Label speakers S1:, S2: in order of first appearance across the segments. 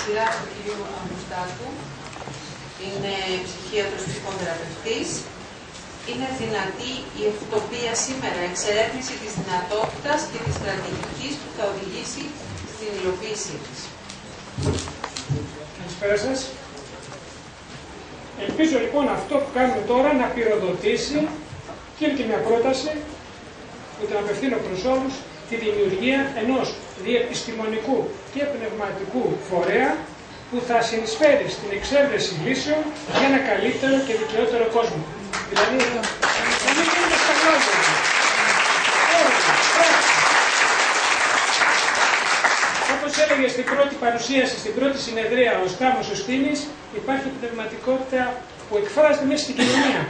S1: σειρά του κ. Αυγουστάκου. Είναι ψυχίατρος ψυχοθεραπευτής. Είναι δυνατή η ευτοπία σήμερα, εξερεύνηση της δυνατότητας και της στρατηγικής που θα οδηγήσει στην υλοποίησή της.
S2: Καλησπέρα σας. Ελπίζω λοιπόν αυτό που κάνουμε τώρα να πυροδοτήσει, και είναι και μια πρόταση που την απευθύνω προς όλους, τη δημιουργία ενός διεπιστημονικού και πνευματικού φορέα που θα συνεισφέρει στην εξέβρεση λύσεων για ένα καλύτερο και δικαιότερο κόσμο. Δηλαδή, να μην γίνουμε στα λόγια. Όπως έλεγε στην πρώτη παρουσίαση, στην πρώτη συνεδρία ο Στάμος ο Στίνης, υπάρχει πνευματικότητα που εκφράζεται μέσα στην κοινωνία.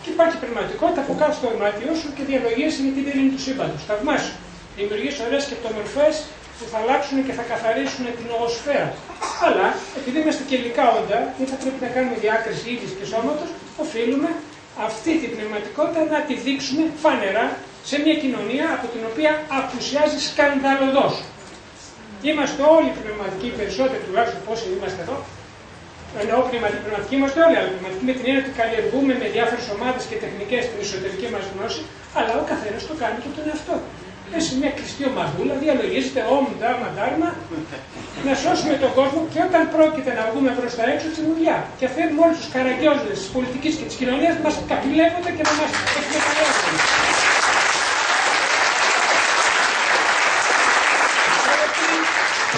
S2: Και υπάρχει πνευματικότητα που κάτω στο δωμάτιό σου και διαλογίζει με την ειρήνη του σύμπαντος. Θαυμάσου. Δημιουργείς ωραίες σκεπτομορφές που θα αλλάξουν και θα καθαρίσουν την νοοσφαίρα. Αλλά, επειδή είμαστε και υλικά όντα, ή θα πρέπει να κάνουμε διάκριση ύλης και σώματος, οφείλουμε αυτή την πνευματικότητα να τη δείξουμε φανερά σε μια κοινωνία από την οποία απουσιάζει σκανδαλωδώς. Είμαστε όλοι πνευματικοί, περισσότεροι τουλάχιστον πόσοι είμαστε εδώ. Εννοώ πνευματικοί, είμαστε όλοι, αλλά πνευματικοί με την έννοια ότι καλλιεργούμε με διάφορες ομάδες και τεχνικές την εσωτερική μας γνώση, αλλά ο καθένας το κάνει και τον εαυτό. Έχει μια κλειστή ομαδούλα, διαλογίζεται όμ, ντάρμα, ντάρμα, να σώσουμε τον κόσμο και όταν πρόκειται να βγούμε προς τα έξω τη δουλειά. Και αφήνουμε όλους τους καραγκιόζιδες της πολιτικής και της κοινωνίας μας καπηλεύονται και να μας εκμεταλλεύονται.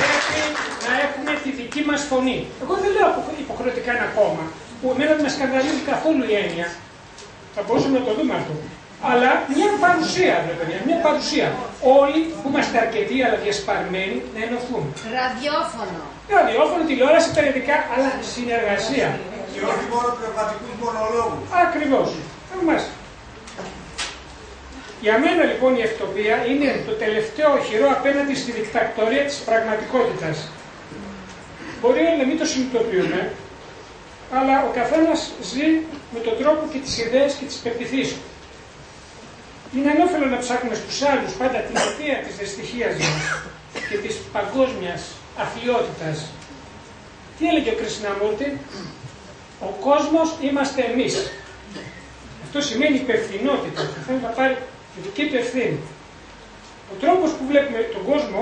S2: Πρέπει να έχουμε τη δική μας φωνή. Εγώ δεν λέω υποχρεωτικά ένα κόμμα, που εμένα δεν με σκανδαλίζει καθόλου η έννοια. Θα μπορούσαμε να το δούμε αυτό. Αλλά μια παρουσία, παιδιά, μια παρουσία. Όλοι που είμαστε αρκετοί αλλά διασπαρμένοι να ενωθούμε.
S3: Ραδιόφωνο.
S2: Ραδιόφωνο, τηλεόραση, περιοδικά, αλλά συνεργασία.
S4: Και όχι μόνο πνευματικούς μονολόγους.
S2: Ακριβώς. Για μένα λοιπόν η ευτοπία είναι το τελευταίο οχυρό απέναντι στη δικτακτορία της πραγματικότητας. Μπορεί να μην το συνειδητοποιούμε, αλλά ο καθένας ζει με τον τρόπο και τις ιδέες και τις πεποιθήσεις. Είναι ανώφελο να ψάχνουμε στους άλλους πάντα την αιτία της δυστυχίας μας και της παγκόσμιας αθλιότητας. Τι έλεγε ο Κρισναμούρτη? Ο κόσμος είμαστε εμείς. Αυτό σημαίνει υπευθυνότητα. Ο καθένας θα πάρει τη δική του ευθύνη. Ο τρόπος που βλέπουμε τον κόσμο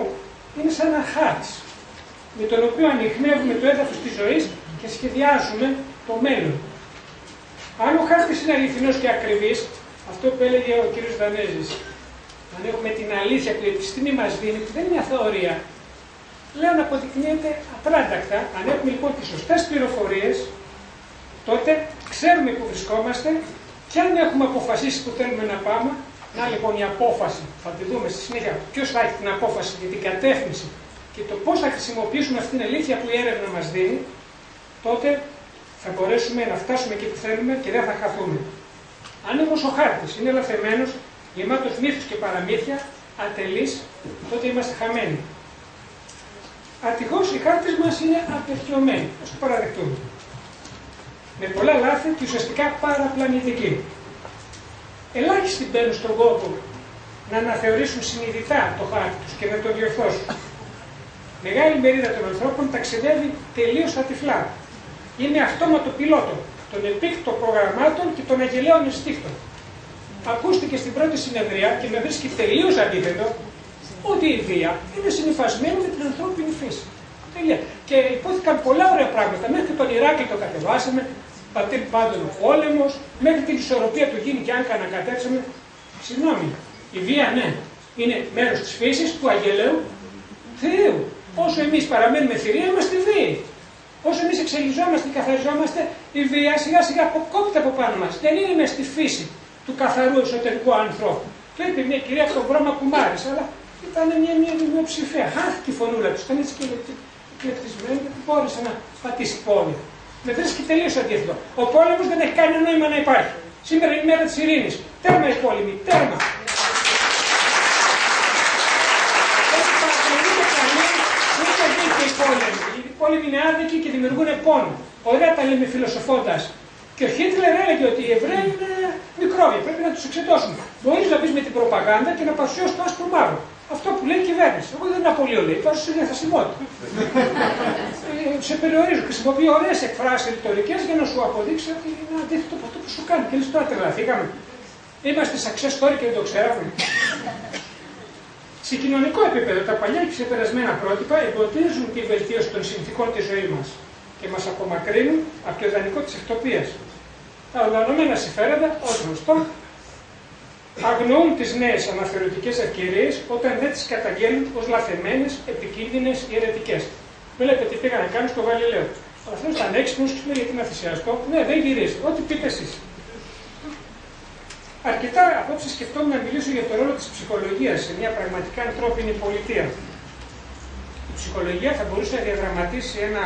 S2: είναι σαν ένα χάρτης, με τον οποίο ανιχνεύουμε το έδαφος της ζωής και σχεδιάζουμε το μέλλον. Αν ο χάρτης είναι αληθινός και ακριβής, αυτό που έλεγε ο κ. Δανέζης, αν έχουμε την αλήθεια που η επιστήμη μας δίνει, που δεν είναι μια θεωρία, πλέον αποδεικνύεται απράντακτα. Αν έχουμε λοιπόν τις σωστές πληροφορίες, τότε ξέρουμε που βρισκόμαστε και αν έχουμε αποφασίσει που θέλουμε να πάμε, να λοιπόν η απόφαση, θα τη δούμε στη συνέχεια, ποιος θα έχει την απόφαση για την κατεύθυνση και το πώς θα χρησιμοποιήσουμε αυτή την αλήθεια που η έρευνα μας δίνει, τότε θα μπορέσουμε να φτάσουμε εκεί που θέλουμε και δεν θα χαθούμε. Αν όμως ο χάρτης είναι λαθεμένος, γεμάτος μύθους και παραμύθια, ατελής, τότε είμαστε χαμένοι. Ατυχώς οι χάρτες μας είναι απερχιωμένοι, ας το παραδεχτούμε. Με πολλά λάθη και ουσιαστικά παραπλανητικοί. Ελάχιστοι μπαίνουν στον κόπο να αναθεωρήσουν συνειδητά το χάρτη τους και να το διορθώσουν. Μεγάλη μερίδα των ανθρώπων ταξιδεύει τελείως ατυφλά. Είναι αυτόματο πιλότο των επίκτων προγραμμάτων και των αγελαίων ενστίκτων. Ακούστηκε στην πρώτη συνεδρία και με βρίσκει τελείως αντίθετο ότι η βία είναι συνυφασμένη με την ανθρώπινη φύση. Τελεία. Και υπόθηκαν πολλά ωραία πράγματα. Μέχρι τον Ηράκλειο το κατεβάσαμε, πατήρ πάντων ο πόλεμος, μέχρι την ισορροπία του γίνει και αν ανακατέψαμε. Συγγνώμη, η βία ναι, είναι μέρος της φύσης του αγελαίου Θεού. Όσο εμείς παραμένουμε θηρία, είμαστε βίοι. Όσο εμείς εξελιζόμαστε και καθαριζόμαστε, η βία σιγά σιγά αποκόπτει από πάνω μας. Δεν είναι μες στη φύση του καθαρού εσωτερικού ανθρώπου. Το είπε μια κυρία από τον Βρώμα που μ' άρεσε, αλλά ήταν μια μειοψηφία. Χάθηκε η φωνούλα του, ήταν έτσι και εκλεπτισμένη και μπόρεσε να πατήσει πόλεμο. Με βρίσκει τελείως αντίθετο. Ο πόλεμος δεν έχει κανένα νόημα να υπάρχει. Σήμερα είναι η μέρα της ειρήνης. Τέρμα οι πόλεμοι, τέρμα. Οι πόλεμοι είναι άδικοι και δημιουργούν πόνο. Ωραία τα λέμε φιλοσοφώντας. Και ο Χίτλερ έλεγε ότι οι Εβραίοι είναι Μικρόβια, πρέπει να τους εξετώσουμε. Μπορείς να πεις με την προπαγάνδα και να παρουσιάσεις το άσπρο μαύρο. Αυτό που λέει η κυβέρνηση. Εγώ δεν απολύω, λέει, βάζω στη διαθεσιμότητα. Σε περιορίζω. Χρησιμοποιώ ωραίες εκφράσεις ρητορικές για να σου αποδείξει ότι είναι αντίθετο από αυτό που σου κάνει. Και λες τώρα τρελαθήκαμε. Είμαστε success story και δεν το ξέραμε. Σε κοινωνικό επίπεδο, τα παλιά και ξεπερασμένα πρότυπα εμποδίζουν τη βελτίωση των συνθηκών της ζωής μας και μας απομακρύνουν από το ιδανικό της εκτοπίας. Τα οργανωμένα συμφέροντα, ως γνωστό, αγνοούν τις νέες αναφεροτικές ευκαιρίες όταν δεν τις καταγγέλνουν ως λαθεμένες, επικίνδυνες ή αιρετικές. Βλέπετε τι πήγα να κάνω στο Γαλιλαίο. Αυτό ήταν έξυπνος και λέει γιατί να θυσιαστώ. Ναι, δεν γυρίζει. Ό,τι πείτε εσείς. Αρκετά απόψε σκεφτόμουν να μιλήσω για το ρόλο της ψυχολογίας σε μια πραγματικά ανθρώπινη πολιτεία. Η ψυχολογία θα μπορούσε να διαδραματίσει ένα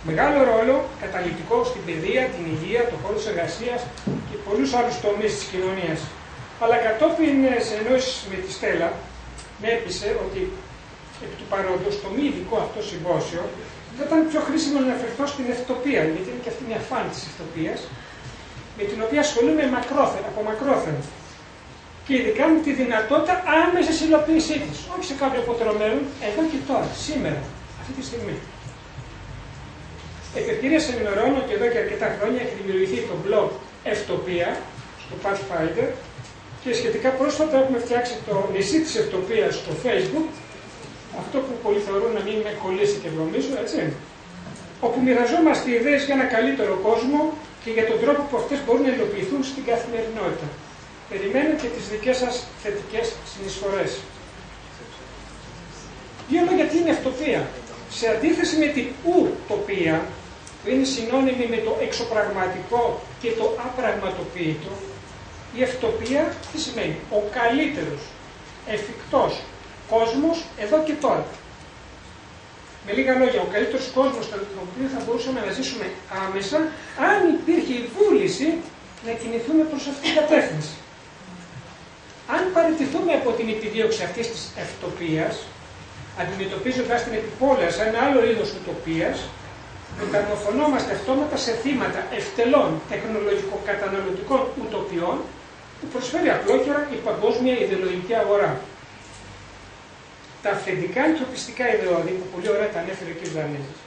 S2: μεγάλο ρόλο καταλυτικό στην παιδεία, την υγεία, το χώρο της εργασίας και πολλούς άλλους τομείς της κοινωνίας. Αλλά κατόπιν συνεννόησης με τη Στέλλα, με έπεισε ότι επί του παρόντος, το μη ειδικό αυτό συμπόσιο, θα ήταν πιο χρήσιμο να αναφερθώ στην ευτοπία, γιατί είναι και αυτή μια φάνη της ευτοπίας, με την οποία ασχολούμαι από μακρόθεν. Και ειδικά με τη δυνατότητα άμεσης υλοποίησή της. Όχι σε κάποιο απότερο μέλλον, εδώ και τώρα, σήμερα, αυτή τη στιγμή. Επ' ευκαιρίας ενημερώνω ότι εδώ και αρκετά χρόνια έχει δημιουργηθεί το blog Ευτοπία στο Pathfinder και σχετικά πρόσφατα έχουμε φτιάξει το νησί της Ευτοπίας στο Facebook, αυτό που πολλοί θεωρούν να μην είναι κολλήσει και βρωμίζω, έτσι. Όπου μοιραζόμαστε ιδέες για ένα καλύτερο κόσμο και για τον τρόπο που αυτές μπορούν να υλοποιηθούν στην καθημερινότητα. Περιμένω και τις δικές σας θετικές συνεισφορές. Δύο λόγια τι είναι ευτοπία. Σε αντίθεση με την ουτοπία, που είναι συνώνυμη με το εξωπραγματικό και το απραγματοποιητό, η ευτοπία τι σημαίνει? Ο καλύτερος, εφικτός κόσμος εδώ και τώρα. Με λίγα λόγια, ο καλύτερος κόσμος στον οποίο θα μπορούσαμε να ζήσουμε άμεσα, αν υπήρχε η βούληση να κινηθούμε προς αυτήν την κατεύθυνση. Αν παραιτηθούμε από την επιδίωξη αυτής της ευτοπίας, αντιμετωπίζοντας την επιπόλαια σαν ένα άλλο είδος ουτοπίας, μεταμορφωνόμαστε αυτόματα σε θύματα ευτελών τεχνολογικοκαταναλωτικών ουτοπιών που προσφέρει απλόχερα η παγκόσμια ιδεολογική αγορά. Τα αυθεντικά ανθρωπιστικά ιδεώδη, που πολύ ωραία τα ανέφερε ο κ. Δανέζης,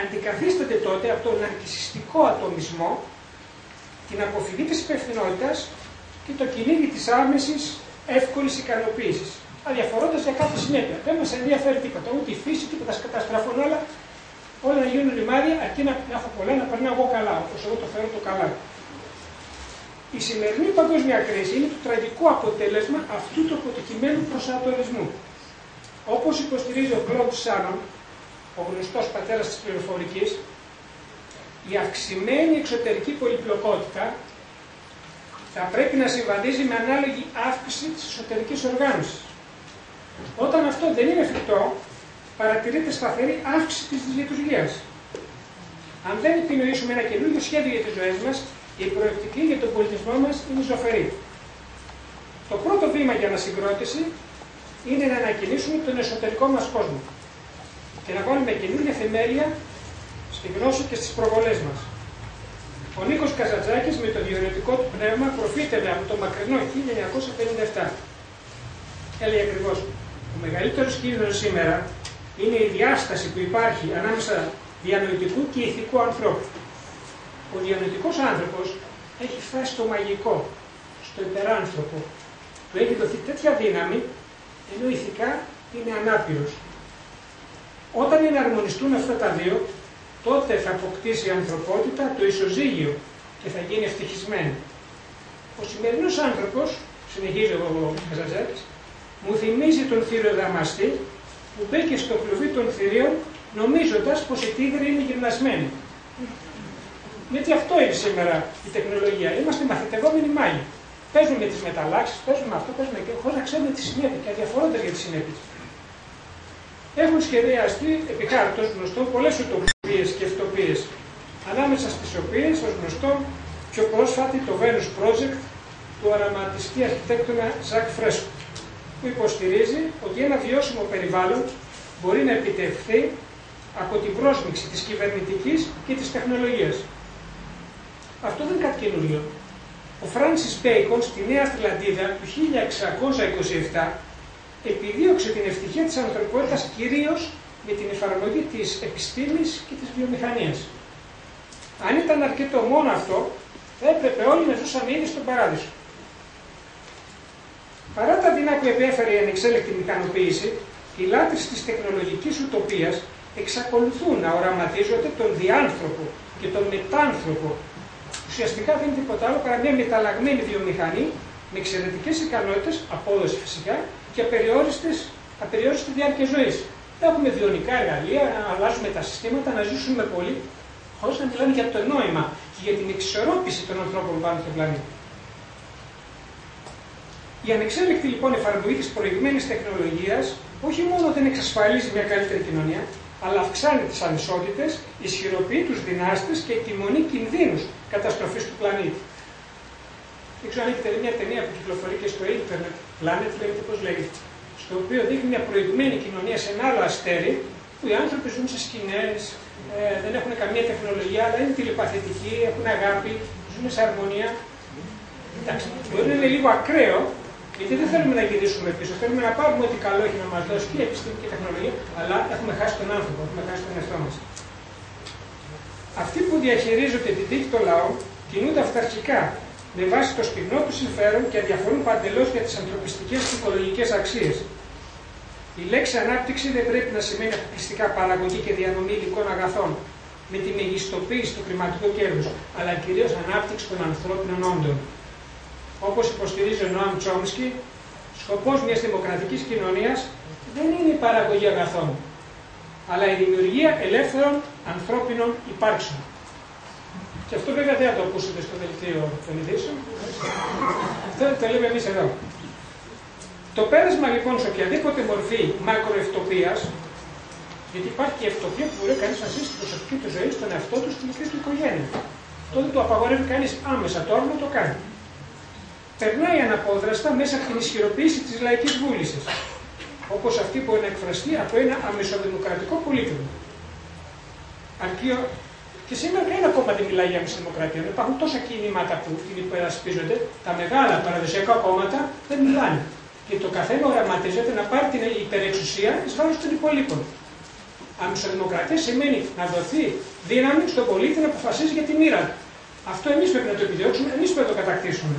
S2: αντικαθίστανται τότε από τον ναρκισσιστικό ατομισμό, την αποφυγή της υπευθυνότητας και το κυνήγι της άμεσης εύκολης ικανοποίησης, αδιαφορώντας για κάθε συνέπεια. Δεν μας ενδιαφέρει τίποτα, ούτε η φύση, τίποτα καταστραφούν όλα να γίνουν ρημάδια, αρκεί να έχω πολλά να περνάω εγώ καλά, όπως εγώ το φέρω το καλά. Η σημερινή παγκόσμια κρίση είναι το τραγικό αποτέλεσμα αυτού του αποτυχημένου προσανατολισμού. Όπως υποστηρίζει ο Κλοντ Σάνον, ο γνωστός πατέρας της πληροφορικής, η αυξημένη εξωτερική πολυπλοκότητα θα πρέπει να συμβαδίζει με ανάλογη αύξηση της εσωτερικής οργάνωσης. Όταν αυτό δεν είναι εφικτό, παρατηρείται σταθερή αύξηση της λειτουργίας. Αν δεν επινοήσουμε ένα καινούργιο σχέδιο για τις ζωές μας, η προοπτική για τον πολιτισμό μας είναι ζωφερή. Το πρώτο βήμα για ανασυγκρότηση είναι να ανακοινήσουμε τον εσωτερικό μας κόσμο και να βάλουμε καινούργια θεμέλια στη γνώση και στις προβολές μας. Ο Νίκος Καζαντζάκης με το διοαιρετικό του πνεύμα προφήτευε από το μακρινό 1957. Έλεγε ακριβώς, ο μεγαλύτερος κίνδυνος σήμερα είναι η διάσταση που υπάρχει ανάμεσα διανοητικού και ηθικού ανθρώπου. Ο διανοητικός άνθρωπος έχει φτάσει στο μαγικό, στο υπεράνθρωπο. Του έχει δοθεί τέτοια δύναμη, ενώ ηθικά είναι ανάπηρος. Όταν εναρμονιστούν αυτά τα δύο, τότε θα αποκτήσει η ανθρωπότητα το ισοζύγιο και θα γίνει ευτυχισμένη. Ο σημερινός άνθρωπος, συνεχίζει ο Καζαντζάκης, μου θυμίζει τον θήριο δαμαστή που μπήκε στο κλουβί των θηρίων νομίζοντας πως η τίγρη είναι γυμνασμένη. Γιατί αυτό είναι σήμερα η τεχνολογία. Είμαστε μαθητευόμενοι μάγοι. Παίζουμε με τις μεταλλάξεις, παίζουμε αυτό, παίζουμε και χωρίς να ξέρουμε τι συνέβη και αδιαφορώντας για τις συνέπειες. Έχουν σχεδιαστεί επί χάρτος γνωστό πολλές ουτοπίες και ευτοπίες, ανάμεσα στις οποίες, ως γνωστό, πιο πρόσφατη το Venus Project του οραματιστή αρχιτέκτονα Ζακ Φρέσκο, που υποστηρίζει ότι ένα βιώσιμο περιβάλλον μπορεί να επιτευχθεί από την πρόσμιξη της κυβερνητικής και της τεχνολογίας. Αυτό δεν είναι κάτι καινούριο. Ο Φράνσις Μπέικον στη Νέα Ατλαντίδα του 1627 επιδίωξε την ευτυχία της ανθρωπότητας κυρίως με την εφαρμογή της επιστήμης και της βιομηχανίας. Αν ήταν αρκετό μόνο αυτό, θα έπρεπε όλοι να ζούσαμε ήδη στον παράδεισο. Παρά τα δεινά που επέφερε η ανεξέλεκτη μηχανοποίηση, οι λάτρεις της τεχνολογικής ουτοπίας εξακολουθούν να οραματίζονται τον διάνθρωπο και τον μετάνθρωπο. Ουσιαστικά δεν είναι τίποτα άλλο παρά μια μεταλλαγμένη βιομηχανή με εξαιρετικές ικανότητες, απόδοση φυσικά, και απεριόριστη διάρκεια ζωής. Έχουμε βιονικά εργαλεία, να αλλάζουμε τα συστήματα, να ζήσουμε πολύ, χωρίς να μιλάμε για το νόημα και για την εξισορρόπηση των ανθρώπων πάνω στον πλανήτη. Η ανεξέλεκτη λοιπόν εφαρμογή της προηγμένης τεχνολογίας όχι μόνο δεν εξασφαλίζει μια καλύτερη κοινωνία, αλλά αυξάνει τις ανισότητες, ισχυροποιεί τους δυνάστες και εκτιμώνει κινδύνους καταστροφής του πλανήτη. Δεν ξέρω αν έχετε δει μια ταινία που κυκλοφορεί και στο ίντερνετ, Planet λέγεται, πώς λέγεται, στο οποίο δείχνει μια προηγμένη κοινωνία σε ένα άλλο αστέρι, που οι άνθρωποι ζουν σε σκηνές, δεν έχουν καμία τεχνολογία, αλλά είναι τηλεπαθητικοί, έχουν αγάπη, ζουν σε αρμονία. Εντάξει, μπορεί να είναι λίγο ακραίο, γιατί δεν θέλουμε να γυρίσουμε πίσω. Θέλουμε να πάρουμε ό,τι καλό έχει να μας δώσει και η επιστήμη και η τεχνολογία, αλλά έχουμε χάσει τον άνθρωπο, έχουμε χάσει τον εαυτό μας. Αυτοί που διαχειρίζονται την τύχη των λαών κινούνται αυταρχικά, με βάση το σπινό του συμφέρον και αδιαφορούν παντελώς για τις ανθρωπιστικές και οικολογικές αξίες. Η λέξη ανάπτυξη δεν πρέπει να σημαίνει αποκλειστικά παραγωγή και διανομή υλικών αγαθών, με τη μεγιστοποίηση του χρηματικού κέρδους, αλλά κυρίως ανάπτυξη των ανθρώπινων όντων. Όπως υποστηρίζει ο Νοάμ Τσόμσκι, σκοπός μιας δημοκρατικής κοινωνίας δεν είναι η παραγωγή αγαθών, αλλά η δημιουργία ελεύθερων ανθρώπινων υπάρξεων. Και αυτό βέβαια δεν θα το ακούσετε στο δελτίο των ειδήσεων. Αυτό το λέμε εμείς εδώ. Το πέρασμα λοιπόν σε οποιαδήποτε μορφή μακροευτοπίας, γιατί υπάρχει και ευτοπία που μπορεί κανείς να ζήσει στην προσωπική του ζωή, στον εαυτό του, στην μικρή του οικογένεια. Αυτό δεν το απαγορεύει κανείς άμεσα, το όρμα το κάνει. Περνάει αναπόδραστα μέσα από την ισχυροποίηση της λαϊκής βούλησης, όπως αυτή μπορεί να εκφραστεί από ένα αμεσοδημοκρατικό πολίτευμα. Και σήμερα κανένα κόμμα δεν μιλάει για αμεσοδημοκρατία. Υπάρχουν τόσα κινήματα που την υπερασπίζονται, τα μεγάλα παραδοσιακά κόμματα δεν μιλάνε. Και το καθένα οραματίζεται να πάρει την υπερεξουσία εις βάρος των υπολείπων. Αμεσοδημοκρατία σημαίνει να δοθεί δύναμη στον πολίτη να αποφασίζει για τη μοίρα του. Αυτό εμείς πρέπει να το επιδιώξουμε, εμείς πρέπει να το κατακτήσουμε.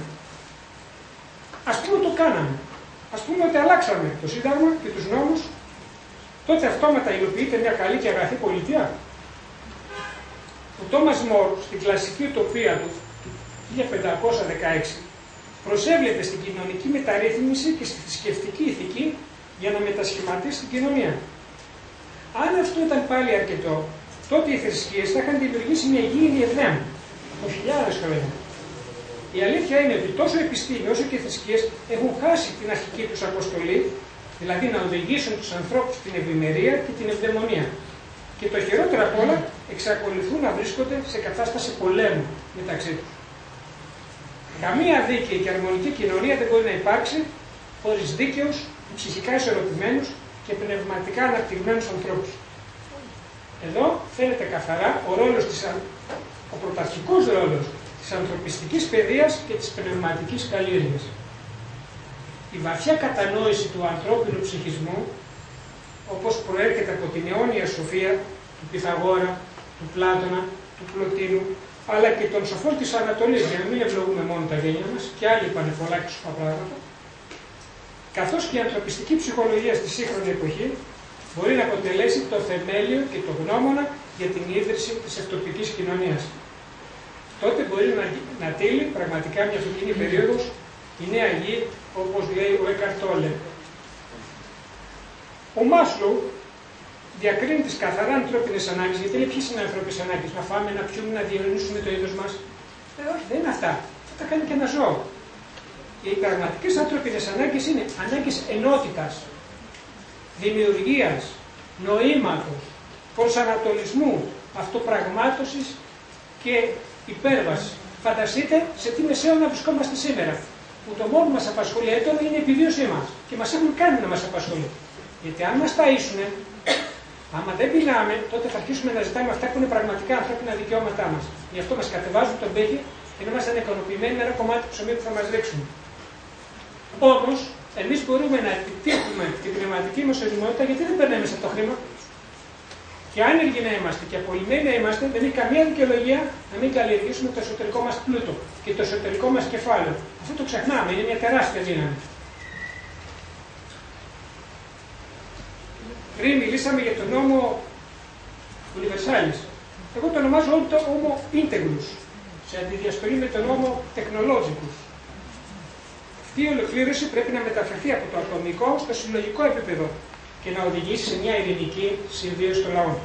S2: Ας πούμε το κάναμε. Ας πούμε ότι αλλάξαμε το Σύνταγμα και τους νόμους, τότε αυτόματα υλοποιείται μια καλή και αγαθή πολιτεία. Ο Τόμας Μορ στην κλασική ουτοπία του 1516 προσέβλεπε στην κοινωνική μεταρρύθμιση και στη θρησκευτική ηθική για να μετασχηματίσει την κοινωνία. Αν αυτό ήταν πάλι αρκετό, τότε οι θρησκείες θα είχαν δημιουργήσει μια γήινη Εδέμ από χιλιάδες χρόνια. Η αλήθεια είναι ότι τόσο η επιστήμη όσο και οι θρησκείες έχουν χάσει την αρχική τους αποστολή, δηλαδή να οδηγήσουν τους ανθρώπους στην ευημερία και την ευδαιμονία. Και το χειρότερο απ' όλα, εξακολουθούν να βρίσκονται σε κατάσταση πολέμου μεταξύ τους. Καμία δίκαιη και αρμονική κοινωνία δεν μπορεί να υπάρξει χωρίς δίκαιους, ψυχικά ισορροπημένους και πνευματικά αναπτυγμένους ανθρώπους. Εδώ φαίνεται καθαρά ο πρωταρχικός ρόλος της ανθρωπιστικής παιδείας και της πνευματικής καλλιέργειας. Η βαθιά κατανόηση του ανθρώπινου ψυχισμού, όπως προέρχεται από την αιώνια σοφία του Πυθαγόρα, του Πλάτωνα, του Πλωτίνου, αλλά και των σοφών της Ανατολής, για να μην ευλογούμε μόνο τα γένια μας, και άλλοι είπανε πολλά και σοφά πράγματα, καθώς και η ανθρωπιστική ψυχολογία στη σύγχρονη εποχή μπορεί να αποτελέσει το θεμέλιο και το γνώμονα για την ίδρυση της ευτοπικής κοινωνίας. Τότε μπορεί να τύλει πραγματικά μια φωτεινή περίοδος η νέα γη, όπως λέει ο Έκαρτ Τόλε. Ο Μάσλοου διακρίνει τις καθαρά ανθρώπινες ανάγκες, γιατί λέει ποιες είναι οι ανθρώπινες ανάγκες, να φάμε, να πιούμε, να διαιωνίσουμε το είδος μας. Όχι, δεν είναι αυτά. Θα τα κάνει και ένα ζώο. Οι πραγματικές ανθρώπινες ανάγκες είναι ανάγκες ενότητας, δημιουργίας, νοήματος, προσανατολισμού, αυτοπραγμάτωσης και υπέρβαση. Φανταστείτε σε τι μεσαίο να βρισκόμαστε σήμερα, που το μόνο που μας απασχολεί έντονα είναι η επιβίωσή μας και μας έχουν κάνει να μας απασχολεί. Γιατί αν μας ταΐσουνε, άμα δεν πεινάμε, τότε θα αρχίσουμε να ζητάμε αυτά που είναι πραγματικά ανθρώπινα δικαιώματά μας. Γι' αυτό μας κατεβάζουν τον πέχη και να είμαστε ικανοποιημένοι με ένα κομμάτι ψωμί που θα μας ρίξουν. Όμως, εμείς μπορούμε να επιτύχουμε την πνευματική μας οριμότητα γιατί δεν περνάμε σε αυτό το χρήμα. Και άνεργοι να είμαστε και απολυμμένοι να είμαστε, δεν έχει καμία δικαιολογία να μην καλλιεργήσουμε το εσωτερικό μας πλούτο και το εσωτερικό μας κεφάλαιο. Αυτό το ξεχνάμε, είναι μια τεράστια δύναμη. Πριν μιλήσαμε για τον νόμο Universalis. Εγώ το ονομάζω όλο το νόμο Integrus, σε αντιδιαστολή με τον νόμο Technologicus. Αυτή η ολοκλήρωση πρέπει να μεταφερθεί από το ατομικό στο συλλογικό επίπεδο και να οδηγήσει σε μια ειρηνική συμβίωση των λαών.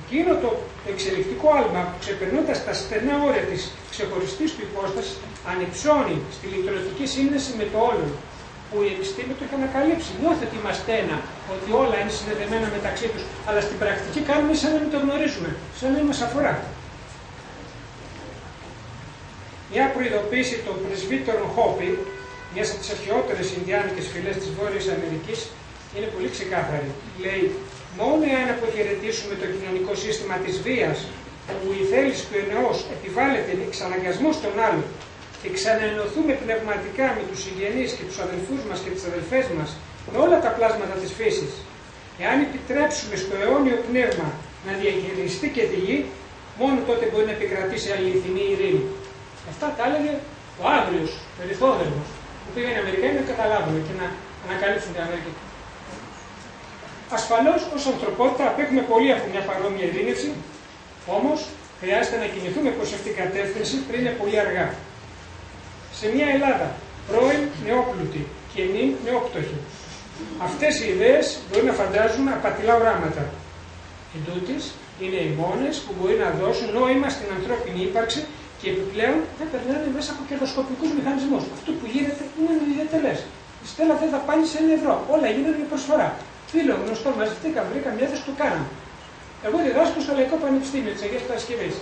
S2: Εκείνο το εξελικτικό άλμα που ξεπερνώντας τα στενά όρια της ξεχωριστής του υπόστασης ανυψώνει στη λειτουργική σύνδεση με το όλο που η επιστήμη το έχει ανακαλύψει. Νιώθει ότι είμαστε ένα, ότι όλα είναι συνδεδεμένα μεταξύ τους, αλλά στην πρακτική κάνουμε σαν να μην το γνωρίζουμε, σαν να μην μας αφορά. Μια προειδοποίηση των πρεσβύτερων Χόπι, μια από τις αρχαιότερες Ινδιάνικες φυλές της Βόρειας Αμερικής, είναι πολύ ξεκάθαρη. Λέει, μόνο εάν αποχαιρετήσουμε το κοινωνικό σύστημα της βίας, όπου η θέληση του ενός επιβάλλεται εξαναγκασμό στον άλλο και ξαναενωθούμε πνευματικά με τους συγγενείς και τους αδελφούς μας και τις αδελφές μας, με όλα τα πλάσματα της φύσης, εάν επιτρέψουμε στο αιώνιο πνεύμα να διαχειριστεί και τη γη, μόνο τότε μπορεί να επικρατήσει αληθινή ειρήνη. Αυτά τα έλεγε ο Άγριος, ο Ερυθόδερμος, που πήγαν οι Αμερικάνοι να καταλάβουν και να ανακαλύψουν την Αμερική. Ασφαλώς, ως ανθρωπότητα απέχουμε πολύ από μια παρόμοια ειρήνευση, όμως χρειάζεται να κινηθούμε προς αυτήν την κατεύθυνση πριν είναι πολύ αργά. Σε μια Ελλάδα πρώην νεόπλουτη και νυν νεόπτωχη, αυτές οι ιδέες μπορεί να φαντάζουν απατηλά οράματα. Εν τούτης, είναι οι μόνες που μπορεί να δώσουν νόημα στην ανθρώπινη ύπαρξη και επιπλέον δεν περνάνε μέσα από κερδοσκοπικούς μηχανισμούς. Αυτό που γίνεται είναι ιδιαίτερες. Η Στέλλα δεν δαπάνει σε €1. Όλα γίνονται με προσφορά. Φίλο γνωστό, μαζευτήκαμε, βρήκαμε μια θέση, το κάναμε. Εγώ διδάσκω στο Λαϊκό Πανεπιστήμιο της Αγίας Παρασκευής.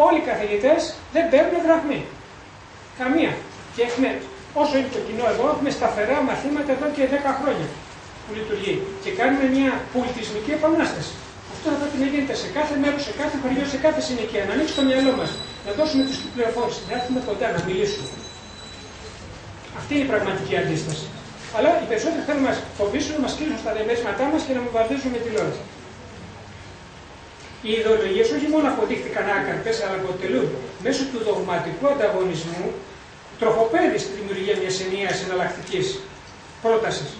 S2: Όλοι οι καθηγητές δεν παίρνουν δραχμή. Καμία. Και έχουμε, όσο είναι το κοινό εδώ, έχουμε σταθερά μαθήματα εδώ και 10 χρόνια που λειτουργεί. Και κάνουμε μια πολιτισμική επανάσταση. Αυτό θα πρέπει να γίνεται σε κάθε μέρος, σε κάθε χωριό, σε κάθε συνοικία. Να ανοίξει το μυαλό μας. Να δώσουμε τις πληροφόρησεις. Να έρθουμε κοντά, να μιλήσουμε. Αυτή είναι η πραγματική αντίσταση. Αλλά οι περισσότεροι θέλουν να μας φοβήσουν, να μας κλείσουν στα διαμέσματά μας και να βομβαρδίζουν με τηλεόραση. Οι ιδεολογίες όχι μόνο αποδείχθηκαν άκαρπες, αλλά αποτελούν μέσω του δογματικού ανταγωνισμού τροχοπέδι στη δημιουργία μιας ενιαίας εναλλακτικής πρότασης.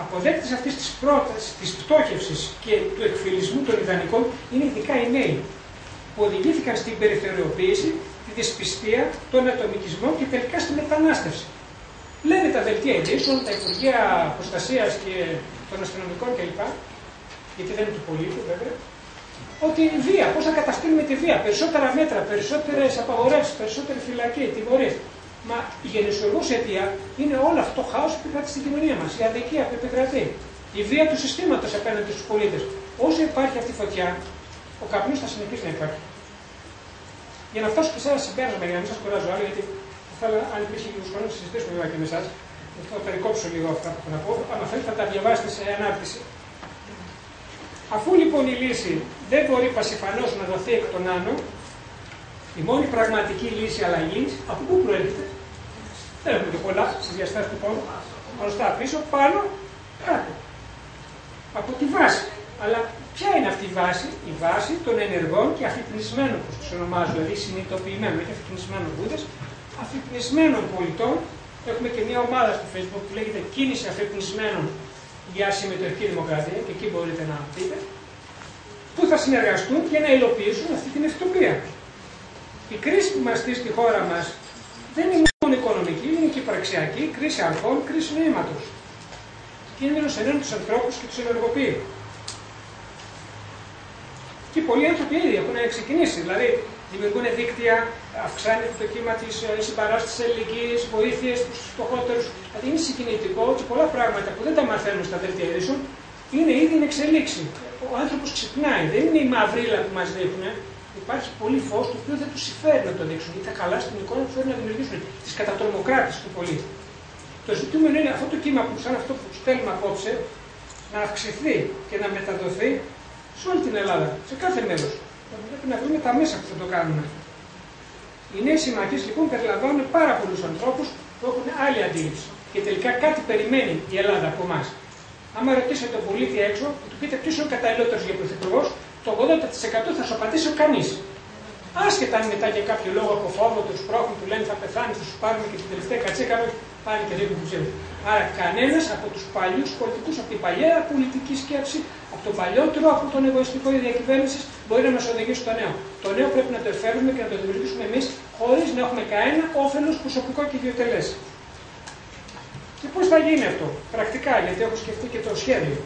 S2: Αποδέκτες αυτής της πρότασης, της πτώχευσης και του εκφυλισμού των ιδανικών είναι ειδικά οι νέοι, που οδηγήθηκαν στην περιθωριοποίηση, τη δυσπιστία, τον ατομικισμό και τελικά στη μετανάστευση. Λένε τα δελτία ειδήσεων, τα Υπουργεία Προστασίας και των αστυνομικών κλπ. Γιατί δεν είναι του πολίτου βέβαια. Ότι η βία, πώς θα καταστήλουμε τη βία, περισσότερα μέτρα, περισσότερες απαγορεύσεις, περισσότερη φυλακή, τιμωρίες. Μα η γενεσιουργός αιτία είναι όλο αυτό το χάος που επικρατεί στην κοινωνία μας, η αδικία που επικρατεί, η βία του συστήματος απέναντι στους πολίτες. Όσο υπάρχει αυτή η φωτιά, ο καπνός θα συνεχίσει να υπάρχει. Για να φτάσω και σε ένα συμπέρασμα, για να μην σας κουράζω άλλο, γιατί θέλω, αν υπήρχε λίγο χρόνο, να συζητήσουμε βέβαια και με εσάς. Θα περικόψω λίγο αυτά που θέλω να πω. Αν θέλετε, θα τα διαβάσετε σε ανάρτηση. Αφού λοιπόν η λύση δεν μπορεί πασιφανώς να δοθεί εκ των άνω, η μόνη πραγματική λύση αλλαγής, από πού προέρχεται? Δεν έχουμε και πολλά στις διαστάσεις του πόνου. Μπροστά, πίσω, πάνω, κάτω. Από τη βάση. Αλλά ποια είναι αυτή η βάση? Η βάση των ενεργών και αφυπνισμένων, όπως τους ονομάζω, δηλαδή συνειδητοποιημένων, όχι αφυπνισμένων βούδες, αφυπνισμένων πολιτών. Έχουμε και μια ομάδα στο Facebook που λέγεται Κίνηση Αφυπνισμένων για Συμμετοχική Δημοκρατία, και εκεί μπορείτε να δείτε, που θα συνεργαστούν για να υλοποιήσουν αυτή την ευτοπία. Η κρίση που μαστεί στη χώρα μας δεν είναι μόνο οικονομική, είναι και υπαρξιακή, κρίση αρχών, κρίση νοήματος. Κίνδυνος ενένει τους ανθρώπους και τους ενεργοποιεί. Και πολλοί άνθρωποι ήδη έχουν ξεκινήσει, δηλαδή δημιουργούν δίκτυα, αυξάνεται το κύμα της συμπαράστασης ελληνικής, βοήθειες στους φτωχότερους. Δηλαδή είναι συγκινητικό και πολλά πράγματα που δεν τα μαθαίνουν στα δελτία ειδήσεων είναι ήδη εν εξελίξη. Ο άνθρωπος ξυπνάει, δεν είναι η μαυρίλα που μας δείχνουν. Υπάρχει πολύ φως το οποίο δεν τους συμφέρει να το δείξουν ή θα καλά στην εικόνα που θέλουν να δημιουργήσουν, τις κατατρομοκράτες του πολίτη. Το ζητούμενο είναι αυτό το κύμα που, σαν αυτό που στέλνουμε απόψε, να αυξηθεί και να μεταδοθεί σε όλη την Ελλάδα, σε κάθε μέρος. Πρέπει να βρούμε τα μέσα που θα το κάνουμε. Οι νέοι συμμαχίες λοιπόν περιλαμβάνουν πάρα πολλούς ανθρώπους που έχουν άλλη αντίληψη. Και τελικά κάτι περιμένει η Ελλάδα από εμάς. Άμα ρωτήσετε τον πολίτη έξω και του πείτε ποιος είναι ο καταλληλότερος για πρωθυπουργός, το 80% θα σου απαντήσει ο κανείς. Άσχετα αν μετά για κάποιο λόγο από φόβο του σπρώχνουν, του λένε θα πεθάνει, θα σου πάρουμε και την τελευταία κατσίκα, πάνε και ρίχνουν του ψεύδου. Άρα κανένας από τους παλιούς πολιτικούς, από την παλιά πολιτική σκέψη, από τον παλιότερο, από τον εγωιστικό διακυβέρνηση, μπορεί να μας οδηγήσει στο νέο. Το νέο πρέπει να το εφεύρουμε και να το δημιουργήσουμε εμείς, χωρίς να έχουμε κανένα όφελος προσωπικό και ιδιωτελές. Και πώς θα γίνει αυτό, πρακτικά, γιατί έχω σκεφτεί και το σχέδιο.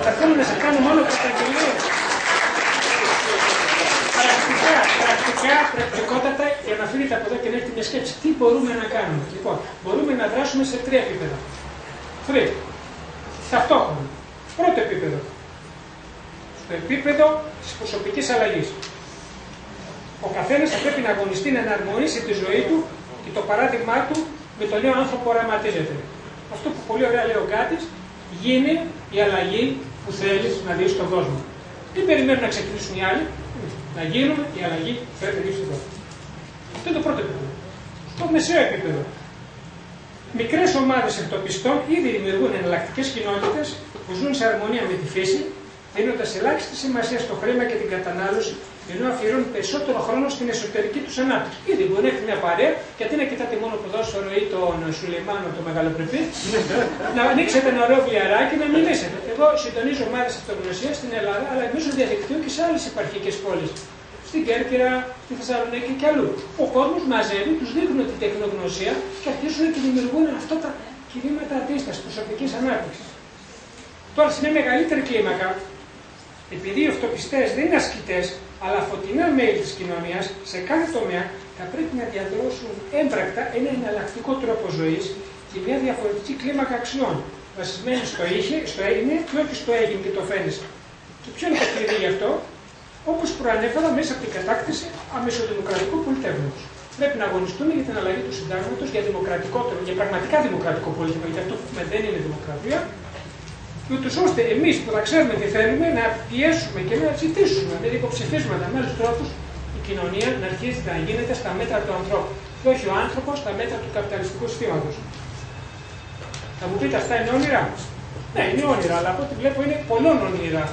S2: Θα θέλω να σε κάνω μόνο καταγγελίες. Πρακτικότατα, για να φύγετε από εδώ και να έχετε μια σκέψη, τι μπορούμε να κάνουμε. Λοιπόν, μπορούμε να δράσουμε σε 3 επίπεδα. 3. Ταυτόχρονα. Πρώτο επίπεδο. Στο επίπεδο της προσωπικής αλλαγής. Ο καθένας θα πρέπει να αγωνιστεί να εναρμονίσει τη ζωή του και το παράδειγμά του με τον νέο άνθρωπο οραματίζεται. Αυτό που πολύ ωραία λέει ο Γκάτης, γίνει η αλλαγή που θέλεις να δεις στον κόσμο. Δεν περιμένουν να ξεκινήσουν οι άλλοι. Να γίνουμε η αλλαγή που πρέπει να γίνει στον κόσμο. Αυτό είναι το πρώτο επίπεδο. Στο μεσαίο επίπεδο. Μικρές ομάδες εκτοπιστών ήδη δημιουργούν εναλλακτικές κοινότητες που ζουν σε αρμονία με τη φύση, δίνοντας ελάχιστη σημασία στο χρήμα και την κατανάλωση, ενώ αφιερώνουν περισσότερο χρόνο στην εσωτερική τους ανάπτυξη. Ήδη μπορεί να έχει μια παρέα, γιατί να κοιτάτε μόνο ποδόσφαιρο ή τον Σουλεϊμάνο, τον μεγαλοπρεπή, να ανοίξετε ένα ωραίο βιαράκι να μιλήσετε. Εγώ συντονίζω ομάδες αυτογνωσίας στην Ελλάδα, αλλά μέσω διαδικτύου και σε άλλες επαρχικές πόλεις. Στην Κέρκυρα, στη Θεσσαλονίκη και αλλού. Ο κόσμος μαζεύει, τους δείχνουν την τεχνογνωσία και αρχίζουν και δημιουργούν αυτά τα κινήματα αντίστασης προσωπικής ανάπτυξης. Τώρα, σε μια μεγαλύτερη κλίμακα, επειδή οι αυτοπιστές δεν είναι ασκητές, αλλά φωτεινά μέλη της κοινωνίας, σε κάθε τομέα θα πρέπει να διαδρώσουν έμπρακτα ένα εναλλακτικό τρόπο ζωής και μια διαφορετική κλίμακα αξιών, βασισμένη στο είχε, στο έγινε και όχι στο έγινε και το φαίνεσαι. Και ποιο είναι το κλειδί γι' αυτό, όπως προανέφερα μέσα από την κατάκτηση αμεσοδημοκρατικού πολιτεύματος. Πρέπει να αγωνιστούμε για την αλλαγή του συντάγματος για δημοκρατικότερο, για πραγματικά δημοκρατικό πολιτεύμα, γιατί αυτό που δεν είναι δημοκρατία. Ούτως ώστε εμείς που θα ξέρουμε τι θέλουμε να πιέσουμε και να ζητήσουμε με υποψηφίσματα, με άλλους τρόπους, η κοινωνία να αρχίσει να γίνεται στα μέτρα του ανθρώπου. Και όχι ο άνθρωπος στα μέτρα του καπιταλιστικού συστήματος. Θα μου πείτε, αυτά είναι όνειρα. Ναι, είναι όνειρα, αλλά από ό,τι βλέπω είναι πολλών όνειρα.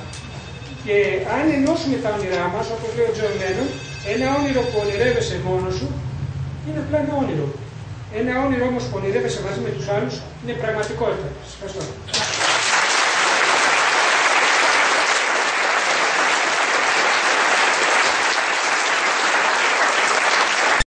S2: Και αν ενώσουμε τα όνειρά μας, όπως λέει ο Τζον Λένον, ένα όνειρο που ονειρεύεσαι μόνος σου είναι απλά ένα όνειρο. Ένα όνειρο όμως που ονειρεύεσαι μαζί με τους άλλους είναι πραγματικότητα. Σας ευχαριστώ.